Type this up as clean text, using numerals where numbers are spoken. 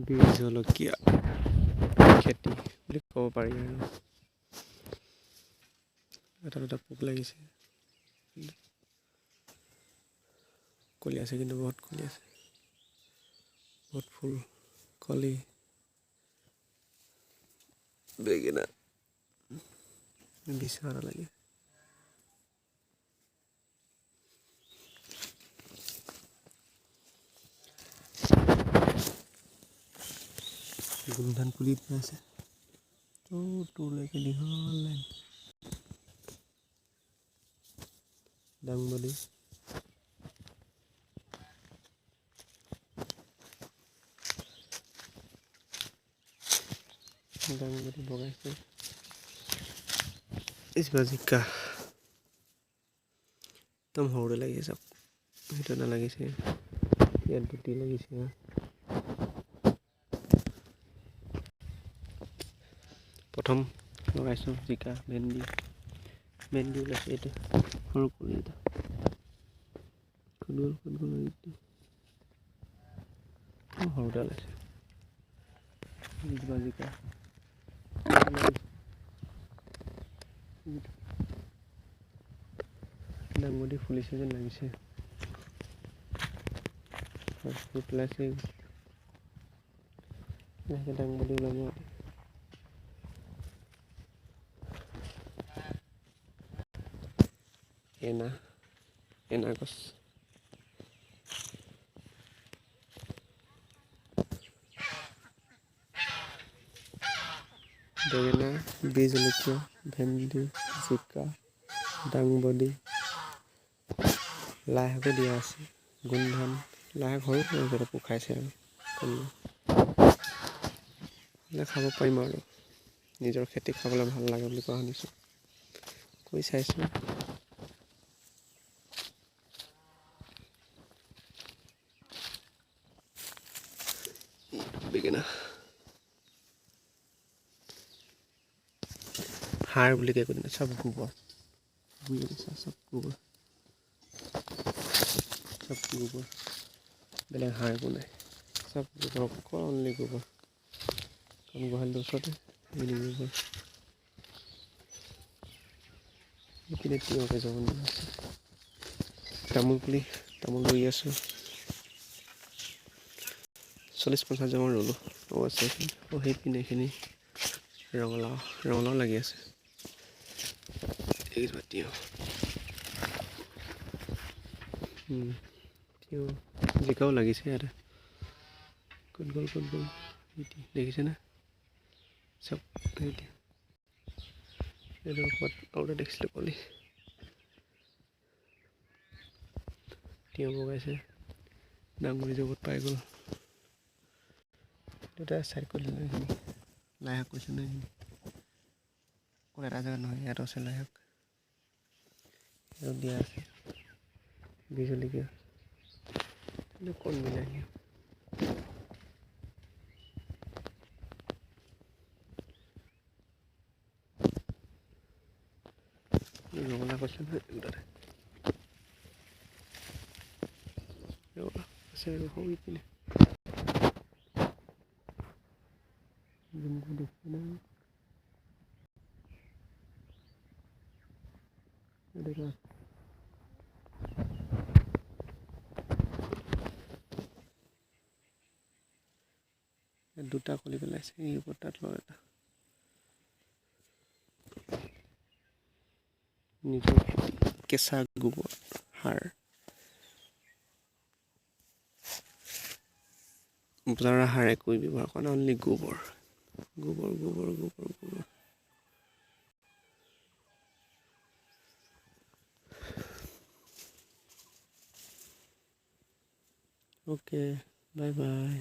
বীজ জলকীয়া খেতি বুলি ক'ব পাৰি আৰু এটা দুটা পোক লাগিছে, কলি আছে কিন্তু বহুত কলি আছে, বহুত ফুল কলি বেঙেনা বিচৰা লাগে। গোমধান পুলি আছে তোৰলৈকে দীঘল লাইন। দাংবডি বগাইছে, জিকা একদম সৰুতে লাগিছে চব, সেইটো নালাগিছে, ইয়াত গুটি লাগিছে। প্ৰথম লগাইছোঁ জিকা, ভেন্দি ওলাইছে, এইটো সৰু পুলি এটা সৰুতে ওলাইছে। জিকা দাংবডি ফুলিছে যেন লাগিছে, ফুল ওলাইছে, দাংবডি ওলাব। এনা গছ বেঙেনা, বীজ জলকীয়া, ভেন্দি, জিকা, দাংবডি, লাই শাকো দিয়া আছে, গোমধান, লাই শাক সৰু পোক খাইছে আৰু খাব পাৰিম আৰু নিজৰ খেতি খাবলৈ ভাল লাগে বুলি কোৱা শুনিছোঁ, কৰি চাইছোঁ। বেঙেনা সাৰ বুলি কৈ দিলে চব গোবৰ, চব গোবৰ, বেলেগ সাৰ একো নাই, চব গোবৰ, অনলি গোবৰ। গোহালিটোৰ ওচৰতে গোবৰ, এইপিনে তিয়ঁহ আছে, তামোল ৰুই আছোঁ, 40-50 জোপা ৰুলোঁ আছে, সেইপিনে এইখিনি ৰঙালাও লাগি আছে, তিয়ঁহ জিকাও লাগিছে ইয়াতে, ক'ত গ'ল দেখিছেনে চব, এইটো ক'ৰবাত দেখিছিলোঁ কলি, তিয়ঁহ বগাইছে, দাংবডি জগত পাই গ'ল, দুটা চাইড কৰি দিলে, এইখিনি লাই শাক কৈছে ন, এইখিনি অকল এটা জেগাত নহয়, ইয়াতো আছে লাই শাক, ইয়াত দিয়া আছে, বীজ জলকীয়া, কণ বিলাহী, ৰঙালাও কৈছে নহয় তাতে, আছে আৰু সৰু পিনে দুটা কলি পেলাইছে, এই ওপৰত তাত এটা নিজৰ কেঁচা গোবৰ সাৰ, বজাৰৰ সাৰ একোৱে ব্যৱহাৰ কৰা নাই, অনলি গোবৰ। Okay, bye bye.